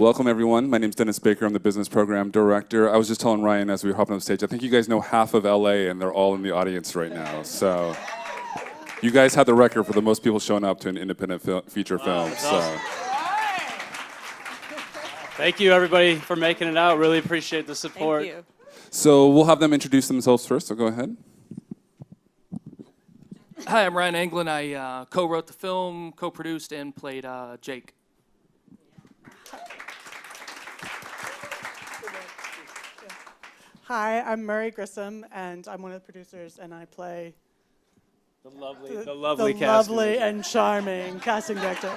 Welcome, everyone. My name's Dennis Baker. I'm the business program director. I was just telling Ryan as we were hopping on stage, I think you guys know half of LA, and they're all in the audience right now. So you guys had the record for the most people showing up to an independent feature film. So. Awesome. Thank you, everybody, for making it out. Really appreciate the support. Thank you. So we'll have them introduce themselves first, so go ahead. Hi, I'm Ryan Anglin. I co-wrote the film, co-produced, and played Jake. Hi, I'm Grissom, and I'm one of the producers, and I play The lovely the casting. lovely and charming casting director.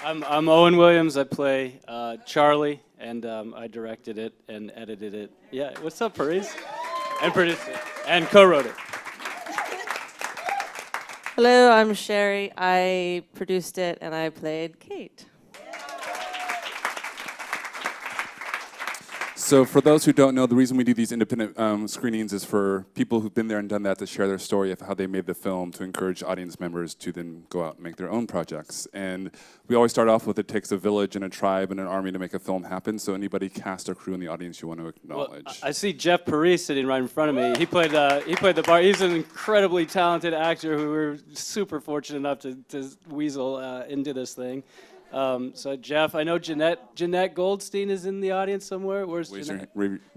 I'm Owen Williams. I play Charlie, and I directed it and edited it. Yeah, what's up, Paris? And produced it and co-wrote it. Hello, I'm Sherry. I produced it and I played Kate. So for those who don't know, the reason we do these independent screenings is for people who've been there and done that to share their story of how they made the film, to encourage audience members to then go out and make their own projects. And we always start off with it takes a village and a tribe and an army to make a film happen. So anybody, cast or crew in the audience you want to acknowledge. Well, I see Jeff Paris sitting right in front of me. He played the part. He's an incredibly talented actor who we're super fortunate enough to weasel into this thing. So Jeff, I know Jeanette Goldstein is in the audience somewhere. Where's Jeanette?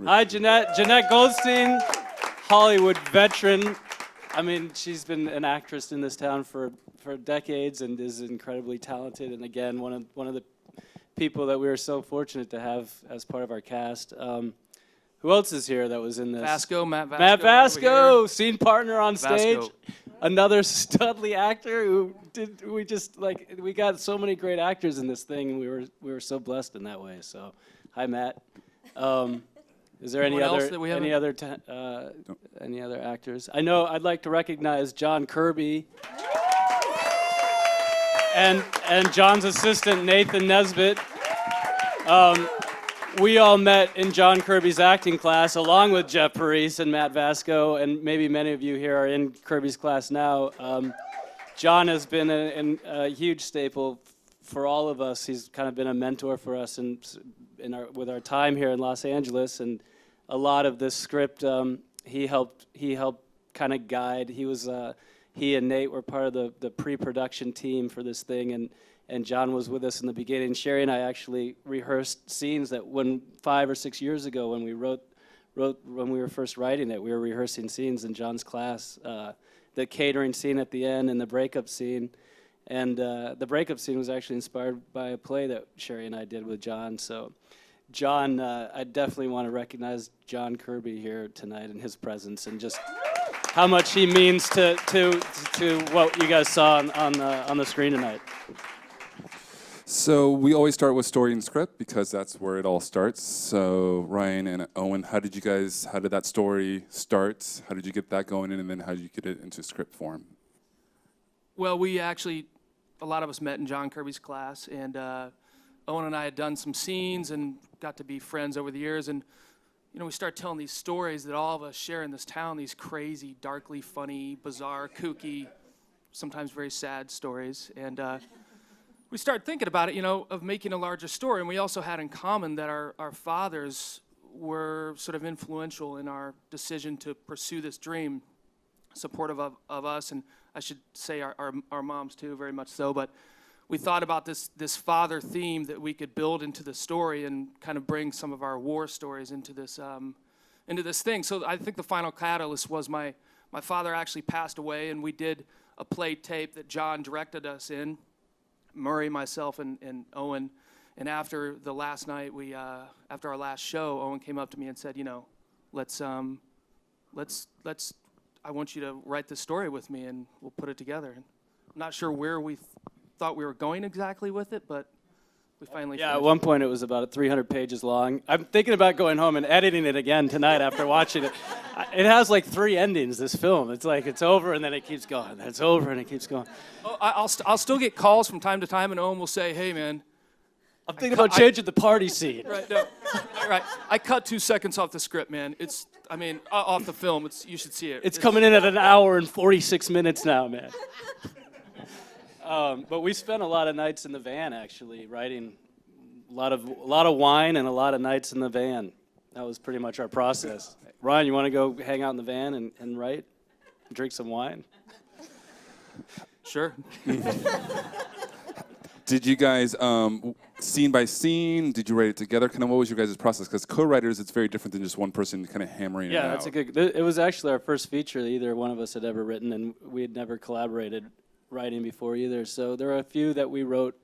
Hi, Jeanette. Jeanette Goldstein, Hollywood veteran. I mean, she's been an actress in this town for decades and is incredibly talented. And again, one of the people that we were so fortunate to have as part of our cast. Who else is here that was in this? Matt Vasco. Matt Vasco, scene partner on stage. Vasco. Another studly actor who we got so many great actors in this thing, and we were so blessed in that way. So, hi Matt. Is there any other actors? I know I'd like to recognize John Kirby and John's assistant Nathan Nesbitt. We all met in John Kirby's acting class along with Jeff Paris and Matt Vasco, and maybe many of you here are in Kirby's class now. John has been a huge staple for all of us. He's kind of been a mentor for us with our time here in Los Angeles, and a lot of this script he helped kind of guide. He and Nate were part of the pre-production team for this thing, and John was with us in the beginning. Sherry and I actually rehearsed scenes that 5 or 6 years ago when we when we were first writing it, we were rehearsing scenes in John's class. The catering scene at the end and the breakup scene. And the breakup scene was actually inspired by a play that Sherry and I did with John. So John, I definitely want to recognize John Kirby here tonight in his presence and just how much he means to what you guys saw on the screen tonight. So we always start with story and script because that's where it all starts. So Ryan and Owen, how did that story start? How did you get that going in, and then how did you get it into script form? Well, a lot of us met in John Kirby's class, and Owen and I had done some scenes and got to be friends over the years. And we start telling these stories that all of us share in this town, these crazy, darkly funny, bizarre, kooky, sometimes very sad stories. And we started thinking about it, of making a larger story. And we also had in common that our fathers were sort of influential in our decision to pursue this dream, supportive of us. And I should say our moms too, very much so. But we thought about this father theme that we could build into the story and kind of bring some of our war stories into this thing. So I think the final catalyst was my father actually passed away, and we did a play tape that John directed us in. Murray, myself, and Owen, and after the last night, after our last show, Owen came up to me and said, let's I want you to write this story with me, and we'll put it together. And I'm not sure where we thought we were going exactly with it, but we finally finished. At one point it was about 300 pages long. I'm thinking about going home and editing it again tonight after watching it. It has like 3 endings, this film. It's like it's over and then it keeps going. Then it's over and it keeps going. Oh, I'll still get calls from time to time, and Owen will say, "Hey, man, I'm thinking about changing the party scene." Right, no, right. I cut 2 seconds off the script, man. Off the film. You should see it. It's coming in at 1 hour and 46 minutes now, man. But we spent a lot of nights in the van, actually, writing a lot of wine and a lot of nights in the van. That was pretty much our process. Ryan, you want to go hang out in the van and write? Drink some wine? Sure. Did you guys, scene by scene, did you write it together? Kind of what was your guys' process? Because co-writers, it's very different than just one person kind of hammering it out. Yeah, that's a good. It was actually our first feature that either one of us had ever written, and we had never collaborated writing before either. So there are a few that we wrote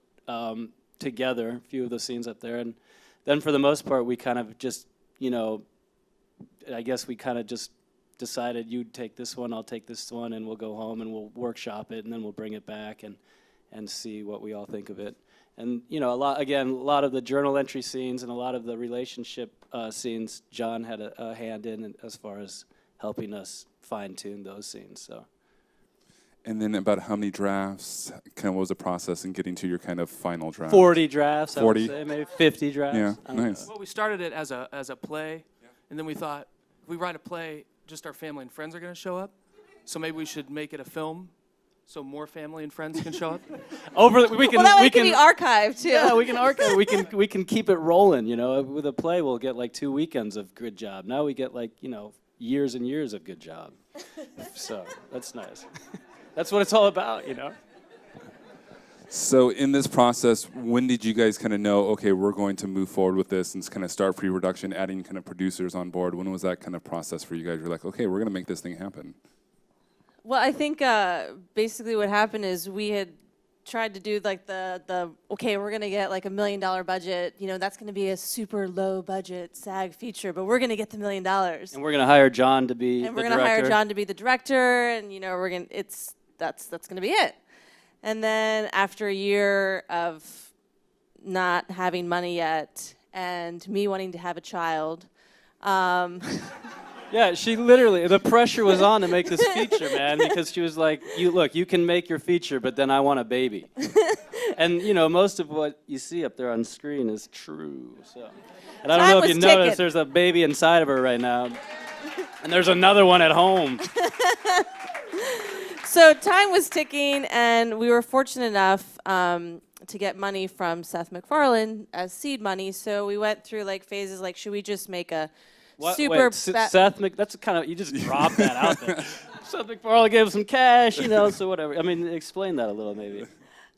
together, a few of the scenes up there, and then for the most part, we kind of just, I guess we kind of just decided you take this one, I'll take this one, and we'll go home and we'll workshop it, and then we'll bring it back and see what we all think of it. And a lot of the journal entry scenes and a lot of the relationship scenes, John had a hand in as far as helping us fine-tune those scenes. So. And then about how many drafts, kind of what was the process in getting to your kind of final draft? 40 drafts, 40? I would say, maybe 50 drafts. Yeah, I don't nice. know. Well, we started it as a play, and then we thought, if we write a play, just our family and friends are going to show up. So maybe we should make it a film, so more family and friends can show up. We can. Well, that way we it can be archived too. Yeah, we can archive. We can keep it rolling. With a play, we'll get like 2 weekends of good job. Now we get like years and years of good job. So that's nice. That's what it's all about, So in this process, when did you guys kind of know, okay, we're going to move forward with this and kind of start pre-production, adding kind of producers on board? When was that kind of process for you guys? You're like, okay, we're going to make this thing happen. Well, I think basically what happened is we had tried to do like the okay, we're gonna get like $1 million budget. That's gonna be a super low budget SAG feature, but we're gonna get the $1 million. And we're gonna hire John to be the director. And we're gonna hire John to be the director, and that's gonna be it. And then after a year of not having money yet, and me wanting to have a child. Yeah, she literally, the pressure was on to make this feature, man, because she was like, you can make your feature, but then I want a baby. And, most of what you see up there on screen is true. So, and I don't know if you noticed, there's a baby inside of her right now. And there's another one at home. So time was ticking, and we were fortunate enough to get money from Seth MacFarlane as seed money. So we went through like phases like, should we just make a Seth that's kind of, you just dropped that out there. Seth MacFarlane gave him some cash, so whatever. I mean, explain that a little, maybe.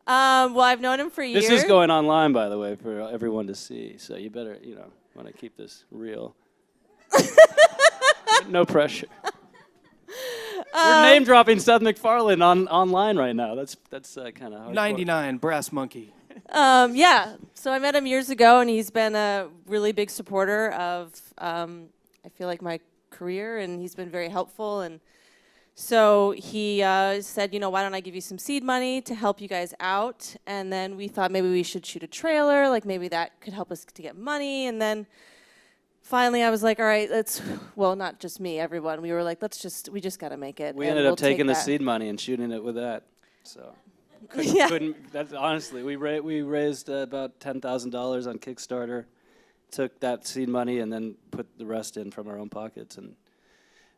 Well, I've known him for years. This is going online, by the way, for everyone to see. So you better, want to keep this real. No pressure. We're name dropping Seth MacFarlane online right now. That's kind of hard. 99, Brass Monkey. Yeah, so I met him years ago, and he's been a really big supporter of, I feel like, my career, and he's been very helpful. And so he said, why don't I give you some seed money to help you guys out? And then we thought maybe we should shoot a trailer, like maybe that could help us to get money. And then finally I was like, all right, not just me, everyone. We were like, we just got to make it. We ended up taking the seed money and shooting it with that, so. That's honestly, we raised about $10,000 on Kickstarter, took that seed money, and then put the rest in from our own pockets, and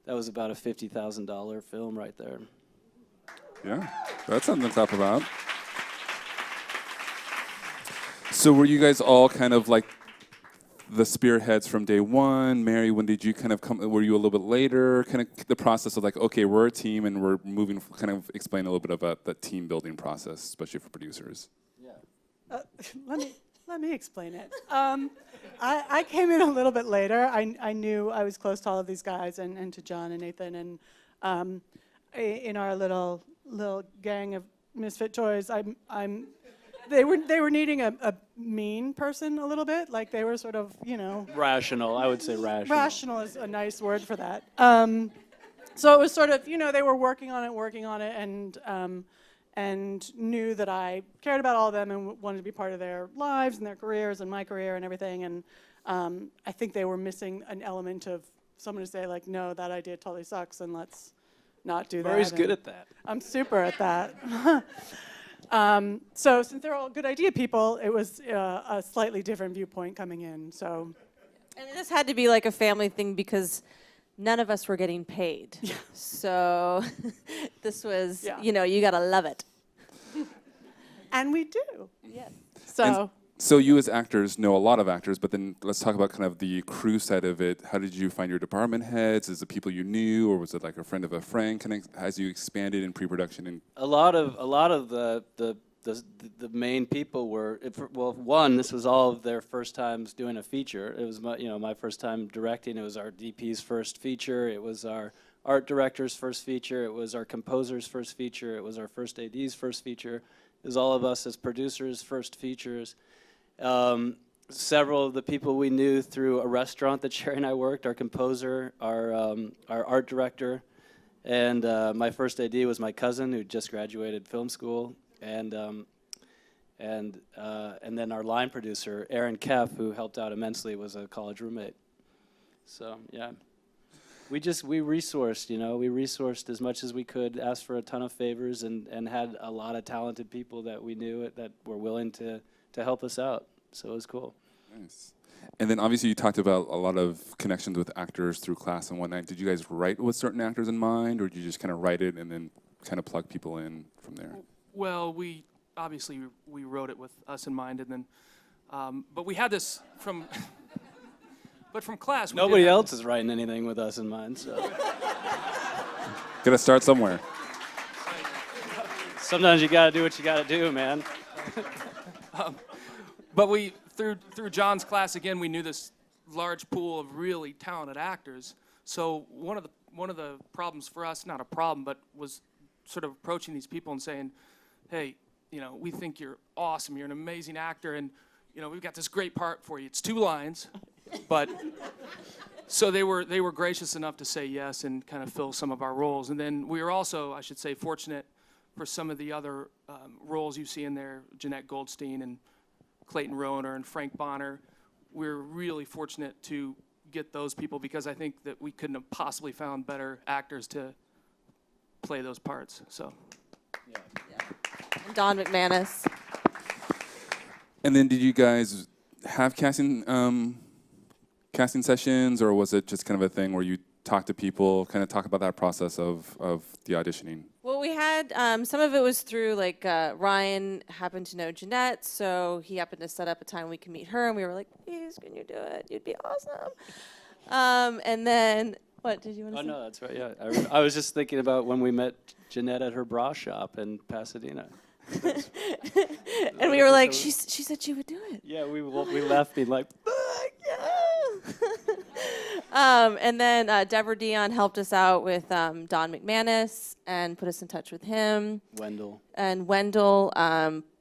that was about a $50,000 film right there. Yeah, that's something to talk about. So were you guys all kind of like the spearheads from day one? Mary, when did you kind of come? Were you a little bit later? Kind of the process of like, okay, we're a team and we're moving. Kind of explain a little bit about the team building process, especially for producers. Yeah. Let me explain it. I came in a little bit later. I knew I was close to all of these guys and to John and Nathan, and in our little gang of misfit toys, They were needing a mean person a little bit, like they were sort of, Rational, I would say rational. Rational is a nice word for that. So it was sort of, they were working on it, and knew that I cared about all of them and wanted to be part of their lives and their careers and my career and everything. And I think they were missing an element of someone to say like, no, that idea totally sucks, and let's not do that. Murray's good at that. I'm super at that. So since they're all good idea people, it was a slightly different viewpoint coming in. So, and this had to be like a family thing because none of us were getting paid. Yeah. So this was, you gotta love it. And we do. Yes. So. So you as actors know a lot of actors, but then let's talk about kind of the crew side of it. How did you find your department heads? Is it people you knew, or was it like a friend of a friend? Kind of as you expanded in pre-production? And A lot of the main people were, well, one, this was all of their first times doing a feature. It was my first time directing. It was our DP's first feature. It was our art director's first feature. It was our composer's first feature. It was our first AD's first feature. It was all of us as producers' first features. Several of the people we knew through a restaurant that Sherry and I worked, our composer, our art director, and my first AD was my cousin who just graduated film school, and then our line producer, Aaron Keff, who helped out immensely, was a college roommate. So yeah, we resourced, we resourced as much as we could, asked for a ton of favors, and had a lot of talented people that we knew that were willing to help us out. So it was cool. nice. And then obviously you talked about a lot of connections with actors through class and whatnot. Did you guys write with certain actors in mind, or did you just kind of write it and then kind of plug people in from there? Well, we wrote it with us in mind, and then, but we had this from, but from class. Nobody else is writing anything with us in mind, so. Gotta start somewhere. Sometimes you gotta do what you gotta do, man. But we, through John's class, again, we knew this large pool of really talented actors. So one of the problems for us, not a problem, but was sort of approaching these people and saying, hey, we think you're awesome, you're an amazing actor, and we've got this great part for you. It's 2 lines, but so they were gracious enough to say yes and kind of fill some of our roles. And then we were also, I should say, fortunate for some of the other roles you see in there, Jeanette Goldstein and Clayton Rohner and Frank Bonner. We're really fortunate to get those people because I think that we couldn't have possibly found better actors to play those parts. So. Yeah. Don McManus. And then did you guys have casting sessions, or was it just kind of a thing where you talk to people, kind of talk about that process of the auditioning? Well, we had some of it was through Ryan happened to know Jeanette, so he happened to set up a time we could meet her, and we were like, please, can you do it? You'd be awesome. And then, what did you want to say? Oh no, that's right. Yeah, I was just thinking about when we met Jeanette at her bra shop in Pasadena. And we were like, she said she would do it. Yeah, we left being like, and then Deborah Dion helped us out with Don McManus and put us in touch with him. Wendell. And Wendell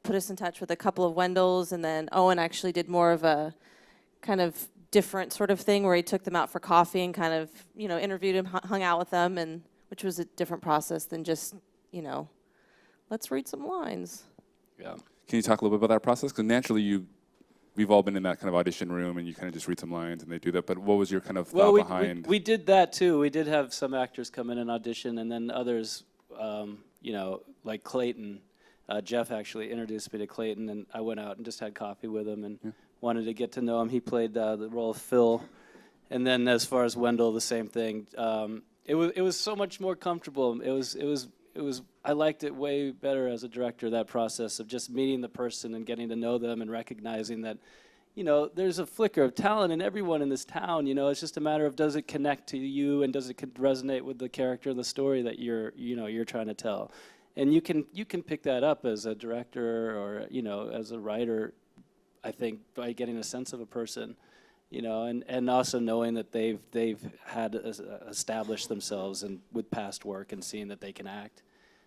put us in touch with a couple of Wendells, and then Owen actually did more of a kind of different sort of thing where he took them out for coffee and kind of, interviewed them, hung out with them, and which was a different process than just, let's read some lines. Yeah. Can you talk a little bit about that process? Because naturally we've all been in that kind of audition room and you kind of just read some lines and they do that. But what was your kind of thought behind? We did that too. We did have some actors come in and audition, and then others, like Clayton. Jeff actually introduced me to Clayton, and I went out and just had coffee with him and wanted to get to know him. He played the role of Phil. And then as far as Wendell, the same thing. It was so much more comfortable. It was. I liked it way better as a director, that process of just meeting the person and getting to know them and recognizing that, there's a flicker of talent in everyone in this town. It's just a matter of, does it connect to you and does it resonate with the character and the story that you're trying to tell. And you can pick that up as a director or, as a writer, I think, by getting a sense of a person. And also knowing that they've had established themselves and with past work and seeing that they can act.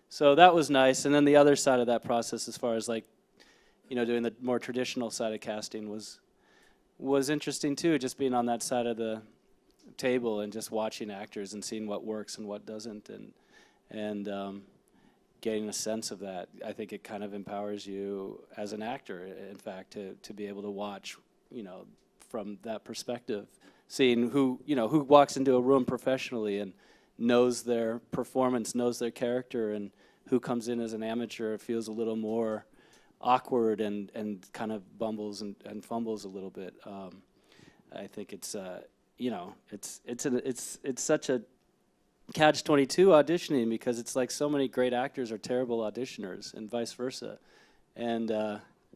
So that was nice. And then the other side of that process, as far as doing the more traditional side of casting, was interesting too. Just being on that side of the table and just watching actors and seeing what works and what doesn't, and getting a sense of that. I think it kind of empowers you as an actor, in fact, to be able to watch, from that perspective, seeing who walks into a room professionally and knows their performance, knows their character, and who comes in as an amateur feels a little more awkward and kind of bumbles and fumbles a little bit. I think it's it's such a catch-22 auditioning, because it's like so many great actors are terrible auditioners and vice versa. And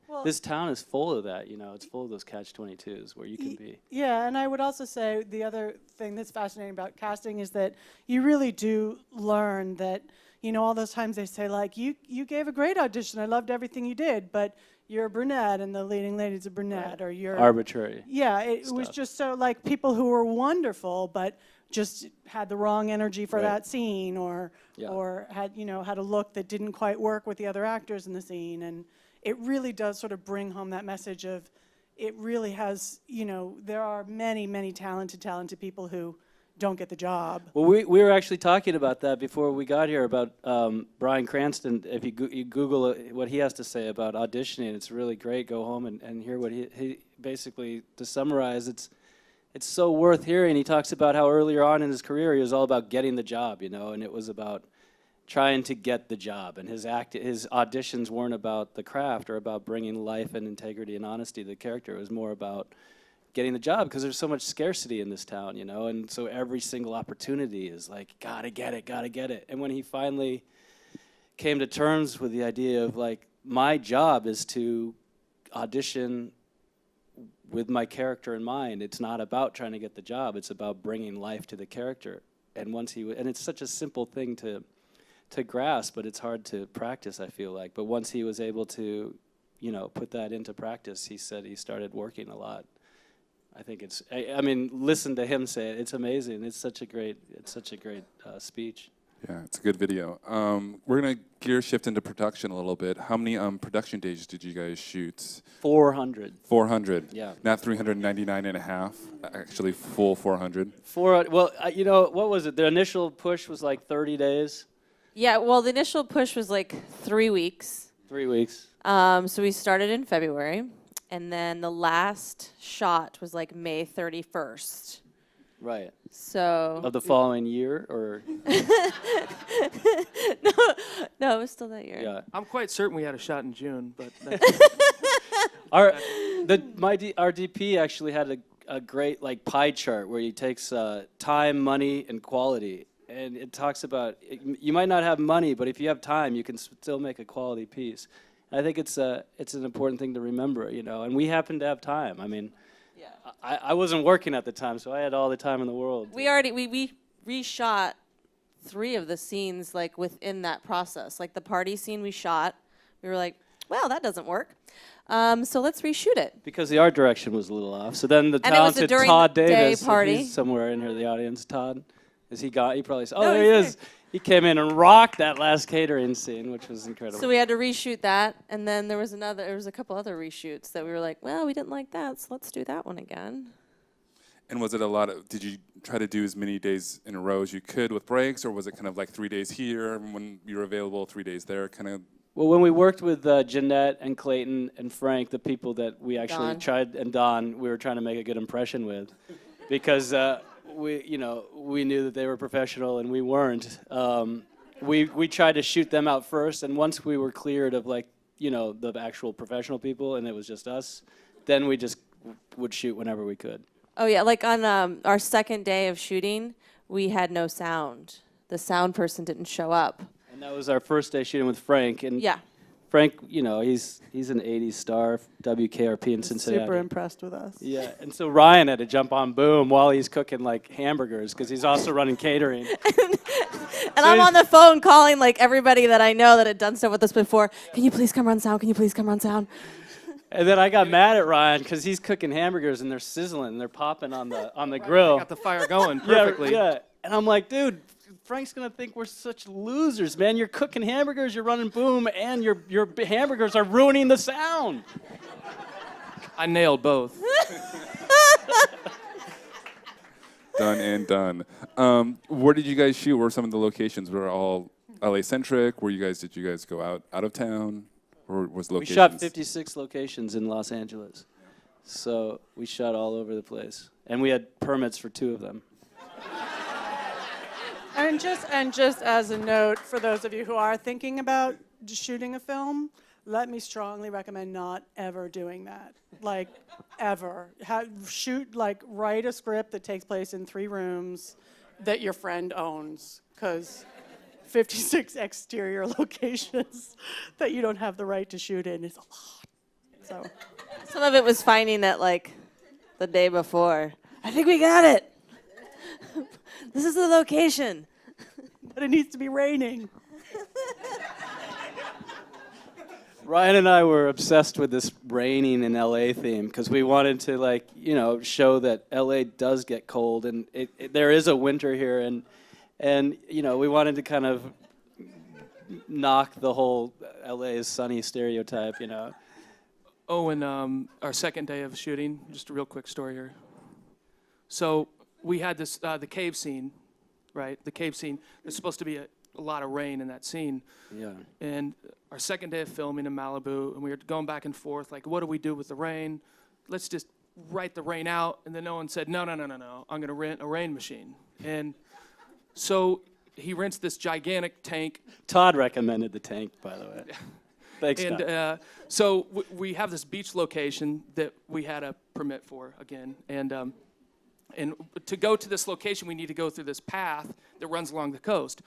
Well- this town is full of that, you know. It's full of those catch-22s where you can be. Yeah, and I would also say the other thing that's fascinating about casting is that you really do learn that, you know, all those times they say, like, you gave a great audition, I loved everything you did, but you're a brunette and the leading lady's a brunette, or you're... Arbitrary. Yeah, it was stuff. just so, like, people who were wonderful, but just had the wrong energy for Right. that scene, or Yeah. or had, you know, had a look that didn't quite work with the other actors in the scene. And it really does sort of bring home that message of, it really has, you know, there are many, many talented people who don't get the job. Well, we were actually talking about that before we got here, about Bryan Cranston. If you Google what he has to say about auditioning, it's really great. Go home and hear what he basically, to summarize, it's so worth hearing. He talks about how earlier on in his career he was all about getting the job, you know, and it was about trying to get the job. And his auditions weren't about the craft or about bringing life and integrity and honesty to the character. It was more about getting the job, because there's so much scarcity in this town, you know, and so every single opportunity is like, gotta get it. And when he finally came to terms with the idea of, like, my job is to audition with my character in mind. It's not about trying to get the job. It's about bringing life to the character. And and it's such a simple thing to grasp, but it's hard to practice, I feel like. But once he was able to, you know, put that into practice, he said he started working a lot. I think I mean, listen to him say it. It's amazing. It's such a great speech. Yeah, it's a good video. We're going to gear shift into production a little bit. How many production days did you guys shoot? 400. 400. Yeah. Not 399 and a half, actually full 400. Well, you know, what was it? The initial push was like 30 days. Yeah, well, the initial push was like 3 weeks. 3 weeks. So we started in February, and then the last shot was like May 31st. Right. So Of the following year, or no, it was still that year. yeah. I'm quite certain we had a shot in June, but Our DP actually had a great, like, pie chart where he takes time, money, and quality, and it talks about you might not have money, but if you have time, you can still make a quality piece. And I think it's an important thing to remember, you know. And we happen to have time. I mean, Yeah. I wasn't working at the time, so I had all the time in the world. We reshot 3 of the scenes, like, within that process. Like the party scene we shot, we were like, well, that doesn't work. So let's reshoot it. Because the art direction was a little off. So then the And it was a talented during Todd the day Davis, if party. he's somewhere in here, the audience, Todd, is he got? He probably said, oh, No, there he he's is. He came in and rocked that last catering scene, which was incredible. So we had to reshoot that, and then there was a couple other reshoots that we were like, well, we didn't like that, so let's do that one again. And was it a lot of, did you try to do as many days in a row as you could with breaks, or was it kind of like 3 days here, and when you were available, 3 days there, kind of? Well, when we worked with Jeanette and Clayton and Frank, the people that we actually Don. tried, and Don, we were trying to make a good impression with, because we knew that they were professional and we weren't. We tried to shoot them out first, and once we were cleared of, like, you know, the actual professional people, and it was just us, then we just would shoot whenever we could. Oh, yeah, like on our second day of shooting, we had no sound. The sound person didn't show up. And that was our first day shooting with Frank. And Yeah. Frank, you know, he's an 80s star, WKRP in Cincinnati. super impressed with us. Yeah, and so Ryan had to jump on boom while he's cooking, like, hamburgers, because he's also running catering. And I'm on the phone calling, like, everybody that I know that had done stuff with us before. Can you please come run sound? Can you please come run sound? And then I got mad at Ryan because he's cooking hamburgers and they're sizzling and they're popping on the grill. got the fire going perfectly. Yeah. And I'm like, dude, Frank's gonna think we're such losers, man. You're cooking hamburgers, you're running boom, and your hamburgers are ruining the sound. I nailed both. Done and done. Where did you guys shoot? Where were some of the locations? Were all LA centric? Did you guys go out of town? Or was We locations? shot 56 locations in Los Angeles. So we shot all over the place. And we had permits for 2 of them. And just as a note, for those of you who are thinking about shooting a film, let me strongly recommend not ever doing that. Like, ever. Write a script that takes place in 3 rooms that your friend owns. Because 56 exterior locations that you don't have the right to shoot in. It's a lot. So Some of it was finding it like the day before. I think we got it. This is the location. but it needs to be raining. Ryan and I were obsessed with this raining in LA theme because we wanted to, like, show that LA does get cold and there is a winter here, and we wanted to kind of knock the whole LA's sunny stereotype, Owen, our second day of shooting, just a real quick story here. So we had this, the cave scene, right? The cave scene, there's supposed to be a lot of rain in that scene. Yeah. And our second day of filming in Malibu, and we were going back and forth, like, what do we do with the rain? Let's just write the rain out. And then Owen said, no, I'm going to rent a rain machine. And so he rents this gigantic tank. Todd recommended the tank, by the way. Thanks, And Todd. so we have this beach location that we had a permit for again. And to go to this location, we need to go through this path that runs along the coast.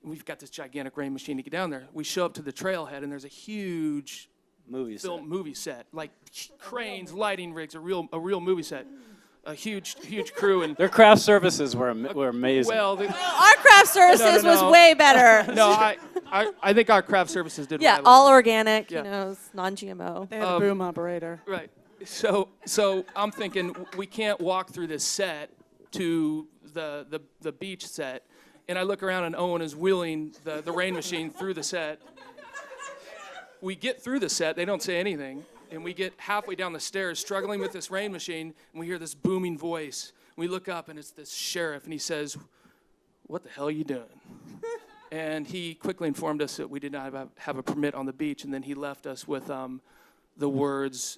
We've got this gigantic rain machine to get down there. We show up to the trailhead, and there's a huge movie set, like cranes, lighting rigs, a real movie set, a huge crew. And Their craft services were amazing. well, Our craft services was way better. no, I think our craft services did. Yeah, what I all was- organic, Yeah. it's non-GMO. They had a boom operator. Right. So I'm thinking we can't walk through this set to the beach set. And I look around and Owen is wheeling the rain machine through the set. We get through the set, they don't say anything, and we get halfway down the stairs struggling with this rain machine, and we hear this booming voice. We look up and it's this sheriff, and he says, "What the hell are you doing?" And he quickly informed us that we did not have a permit on the beach, and then he left us with the words,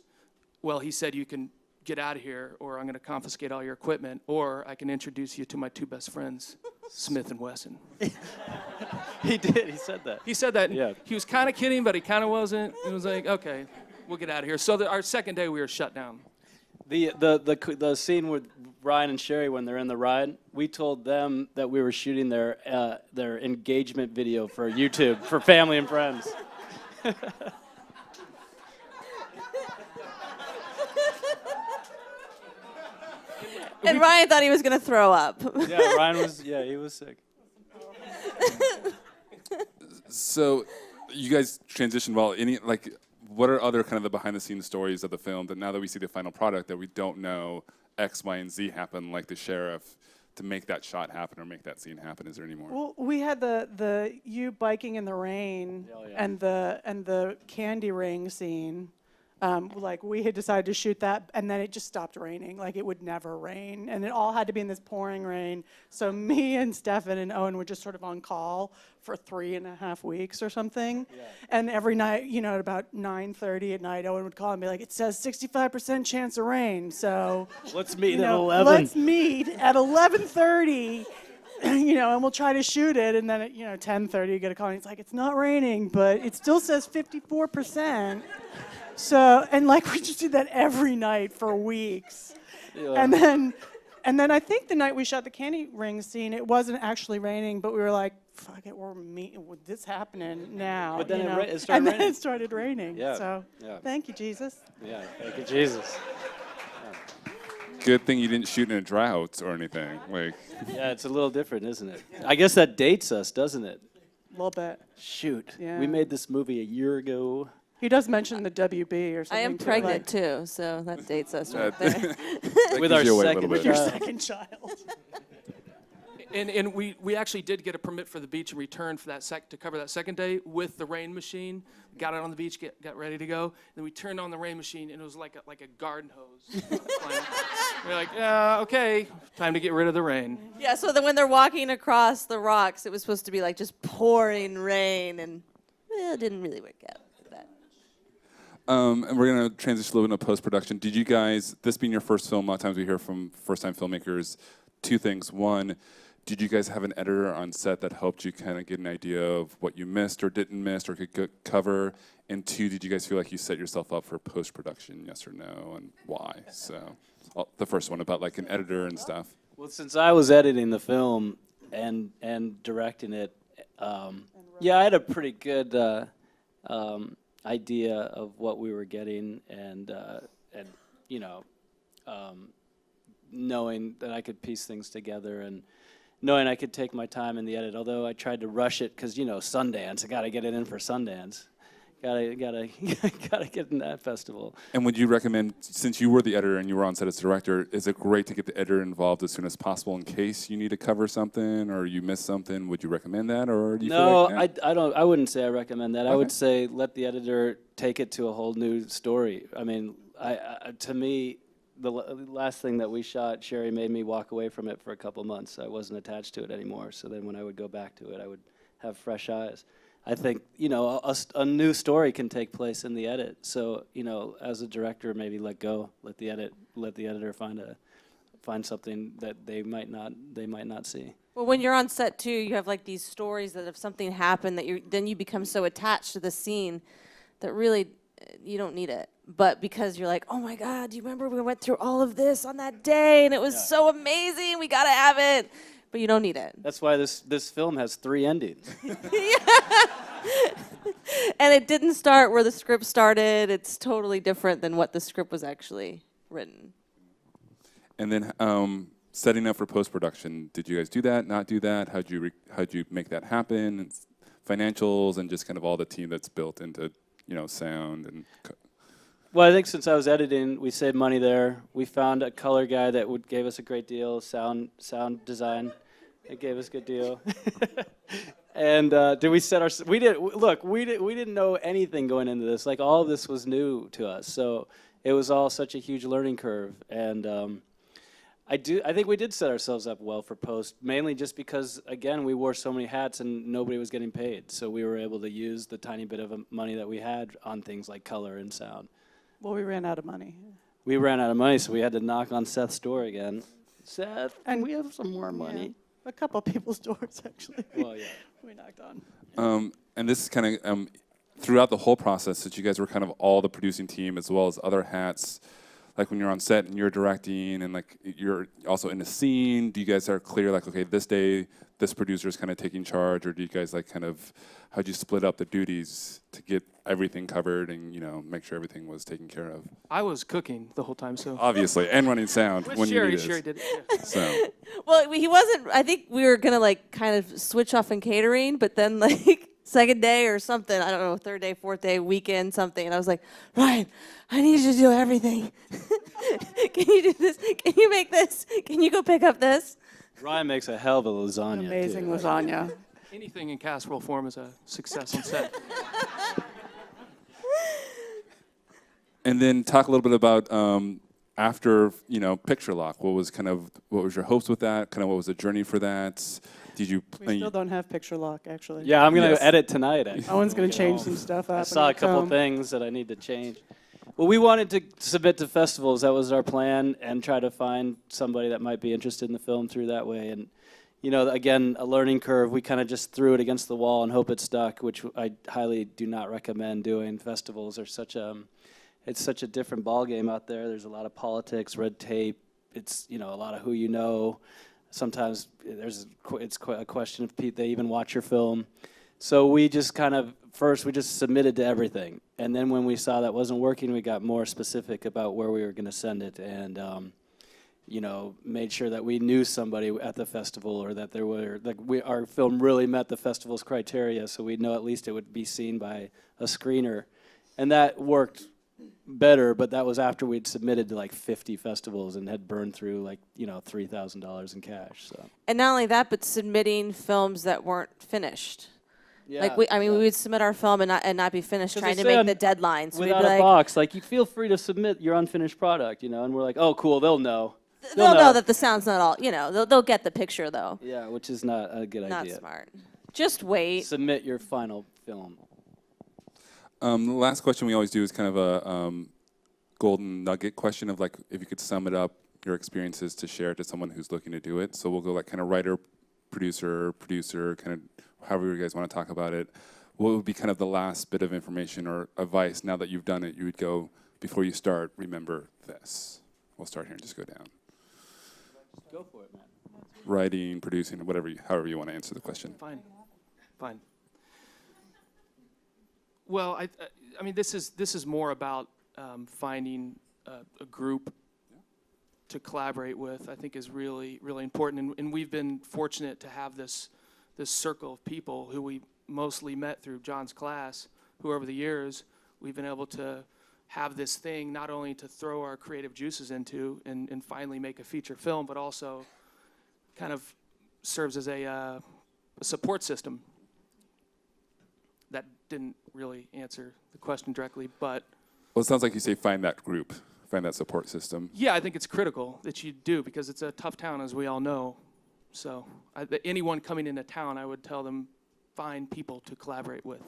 well, he said, "You can get out of here, or I'm going to confiscate all your equipment, or I can introduce you to my two best friends, Smith and Wesson." He did. He said that. He said that. Yeah. He was kind of kidding, but he kind of wasn't. It was like, okay, we'll get out of here. So our second day, we were shut down. The scene with Ryan and Sherry when they're in the ride, we told them that we were shooting their engagement video for YouTube for family and friends. And Ryan thought he was going to throw up. Yeah, Ryan was. Yeah, he was sick. So, you guys transitioned well. What are other kind of the behind-the-scenes stories of the film that now that we see the final product that we don't know X, Y, and Z happen, like the sheriff, to make that shot happen or make that scene happen? Is there any more? Well, we had the you biking in the rain Oh, yeah. and the candy ring scene. Like we had decided to shoot that, and then it just stopped raining. Like it would never rain, and it all had to be in this pouring rain. So me and Stefan and Owen were just sort of on call for 3.5 weeks or something. Yeah. And every night, at about 9:30 at night, Owen would call and be like, "It says 65% chance of rain, so Let's meet at 11. Let's meet at 11:30." And we'll try to shoot it, and then at 10:30 you get a call, and it's like, "It's not raining, but it still says 54%." So, and like we just did that every night for weeks. Yeah. And then I think the night we shot the candy ring scene, it wasn't actually raining, but we were like, fuck it, we're meeting with this happening now. But then it started and raining. then it started raining. Yeah. So Yeah. thank you, Jesus. Yeah, thank you, Jesus. Good thing you didn't shoot in a drought or anything. Yeah, it's a little different, isn't it? I guess that dates us, doesn't it? A little bit. Shoot. Yeah. We made this movie a year ago. He does mention the WB or something. I am too, pregnant like, too, so that dates us right there. That With gives our you away a second little bit. your child. second child. And we actually did get a permit for the beach in return for that to cover that second day with the rain machine. Got it on the beach, got ready to go. Then we turned on the rain machine, and it was like a garden hose. We're like, okay, time to get rid of the rain. Yeah, so then when they're walking across the rocks, it was supposed to be like just pouring rain, and it didn't really work out like that. And we're going to transition a little bit into post-production. Did you guys, this being your first film, a lot of times we hear from first-time filmmakers, two things. One, did you guys have an editor on set that helped you kind of get an idea of what you missed or didn't miss or could cover? And two, did you guys feel like you set yourself up for post-production, yes or no, and why? So the first one about like an editor and stuff. Well, since I was editing the film and directing it, Yeah, I had a pretty good idea of what we were getting, and you know, knowing that I could piece things together, and knowing I could take my time in the edit. Although I tried to rush it because, you know, Sundance, I got to get it in for Sundance. Gotta get in that festival. And would you recommend, since you were the editor and you were on set as director, is it great to get the editor involved as soon as possible in case you need to cover something or you miss something? Would you recommend that, or do you No, feel like, I don't. I wouldn't say I recommend that. I Okay. would say let the editor take it to a whole new story. I mean, to me, the last thing that we shot, Sherry made me walk away from it for a couple months. I wasn't attached to it anymore. So then when I would go back to it, I would have fresh eyes. I think, you know, a new story can take place in the edit. So, you know, as a director, maybe let go, let the editor find something that they might not see. Well, when you're on set too, you have like these stories that if something happened, that then you become so attached to the scene that really you don't need it. But because you're like, oh my God, do you remember we went through all of this on that day and it was so amazing, we gotta have it. But you don't need it. That's why this film has 3 endings. And it didn't start where the script started. It's totally different than what the script was actually written. And then setting up for post-production, did you guys do that, not do that? How'd you make that happen? And financials and just kind of all the team that's built into, you know, sound and... Well, I think since I was editing, we saved money there. We found a color guy that gave us a great deal, sound design. It gave us a good deal. And did we set our? We didn't know anything going into this. Like, all of this was new to us, so it was all such a huge learning curve. And I think we did set ourselves up well for post, mainly just because, again, we wore so many hats and nobody was getting paid, so we were able to use the tiny bit of money that we had on things like color and sound. Well, we ran out of money. We ran out of money, so we had to knock on Seth's door again. Seth, And we have some more money? A couple people's doors, actually. Well, yeah. We knocked on. And this is kind of throughout the whole process that you guys were kind of all the producing team as well as other hats. Like when you're on set and you're directing and like you're also in a scene, do you guys are clear like, okay, this day this producer is kind of taking charge, or do you guys like kind of, how'd you split up the duties to get everything covered and, you know, make sure everything was taken care of? I was cooking the whole time, so. Obviously, and running sound With when Sherry, you need Sherry it. did it. Yeah. So, Well, he wasn't. I think we were gonna like kind of switch off in catering, but then like second day or something, I don't know, third day, fourth day, weekend, something, and I was like, Ryan, I need you to do everything. Can you do this? Can you make this? Can you go pick up this? Ryan makes a hell of a lasagna. Amazing too. lasagna. Anything in casserole form is a success on set. and then talk a little bit about after, you know, picture lock. What was your hopes with that? Kind of what was the journey for that? Did you? We still don't have picture lock, actually. Yeah, I'm gonna Yes. edit tonight. Actually. Owen's going Get to change home. some stuff up. I saw a couple things that I need to change. Well, we wanted to submit to festivals. That was our plan, and try to find somebody that might be interested in the film through that way. And, you know, again, a learning curve. We kind of just threw it against the wall and hope it stuck, which I highly do not recommend doing. Festivals are it's such a different ballgame out there. There's a lot of politics, red tape. It's, you know, a lot of who you know. Sometimes it's a question if they even watch your film. So we just kind of, first we just submitted to everything. And then when we saw that wasn't working, we got more specific about where we were going to send it, and, you know, made sure that we knew somebody at the festival, or that there were, like, our film really met the festival's criteria, so we'd know at least it would be seen by a screener. And that worked better, but that was after we'd submitted to like 50 festivals and had burned through like, you know, $3,000 in cash. So. And not only that, but submitting films that weren't finished. Yeah, Like we would submit our film and not be finished, 'Cause trying they to make say the deadline. So we'd without be a like, box, like, you feel free to submit your unfinished product, you know, and we're like, oh, cool, they'll know. they'll know that the sound's not all. You know, they'll get the picture though. Yeah, which is not a good Not idea. smart. Just wait. Submit your final film. The last question we always do is kind of a golden nugget question of like, if you could sum it up, your experiences to share to someone who's looking to do it. So we'll go like kind of writer, producer, kind of however you guys want to talk about it. What would be kind of the last bit of information or advice now that you've done it? You would go, before you start, remember this. We'll start here and just go down. Go for it, man. Writing, producing, whatever, however you want to answer the question. Fine. Fine. Well, I mean, this is more about finding a group to collaborate with. I think is really important, and we've been fortunate to have this circle of people who we mostly met through John's class, who over the years we've been able to have this thing not only to throw our creative juices into and finally make a feature film, but also kind of serves as a support system. That didn't really answer the question directly, but Well, it sounds like you say find that group, find that support system. yeah, I think it's critical that you do, because it's a tough town, as we all know. So anyone coming into town, I would tell them, find people to collaborate with.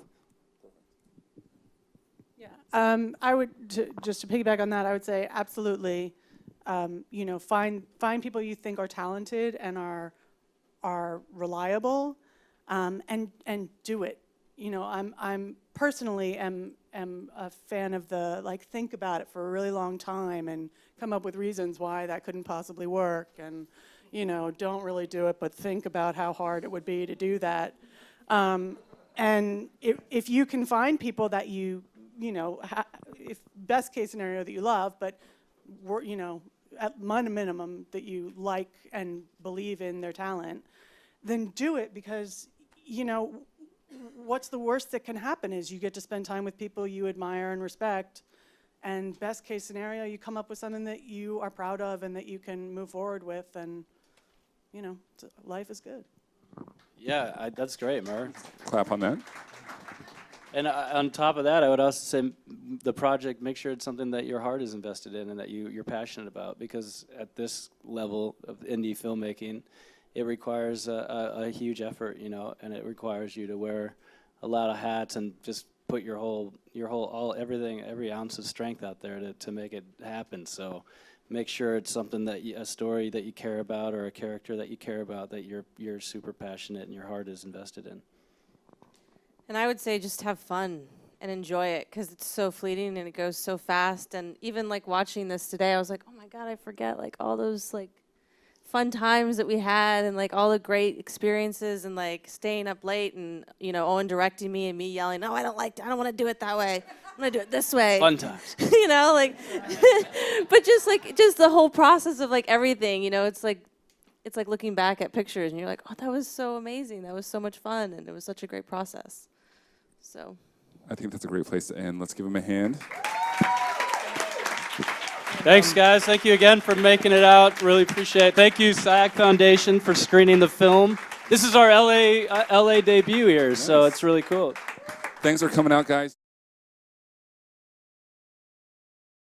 Yeah, I would, just to piggyback on that, I would say absolutely, you know, find people you think are talented and are reliable, and do it. You know, I'm personally am a fan of the, like, think about it for a really long time and come up with reasons why that couldn't possibly work, and, you know, don't really do it, but think about how hard it would be to do that. And if you can find people that you know, if best case scenario that you love, but you know, at minimum that you like and believe in their talent, then do it, because, you know, what's the worst that can happen is you get to spend time with people you admire and respect, and best case scenario, you come up with something that you are proud of and that you can move forward with, and, you know, life is good. Yeah, that's great, Mer. Clap on that. And on top of that, I would also say the project, make sure it's something that your heart is invested in and that you're passionate about, because at this level of indie filmmaking, it requires a huge effort, you know, and it requires you to wear a lot of hats and just put every ounce of strength out there to make it happen. So make sure it's something that a story that you care about, or a character that you care about, that you're super passionate and your heart is invested in. And I would say just have fun and enjoy it, because it's so fleeting and it goes so fast. And even like watching this today, I was like, oh my God, I forget like all those like fun times that we had, and like all the great experiences, and like staying up late, and, you know, Owen directing me and me yelling, no, I don't want to do it that way. I'm going to do it this way. Fun times. You know, like, but just the whole process of like everything, you know, it's like looking back at pictures and you're like, oh, that was so amazing. That was so much fun. And it was such a great process. So I think that's a great place to end. Let's give him a hand. Thanks, guys. Thank you again for making it out. Really appreciate it. Thank you, SAG Foundation, for screening the film. This is our LA debut here, so it's really cool. Thanks for coming out, guys.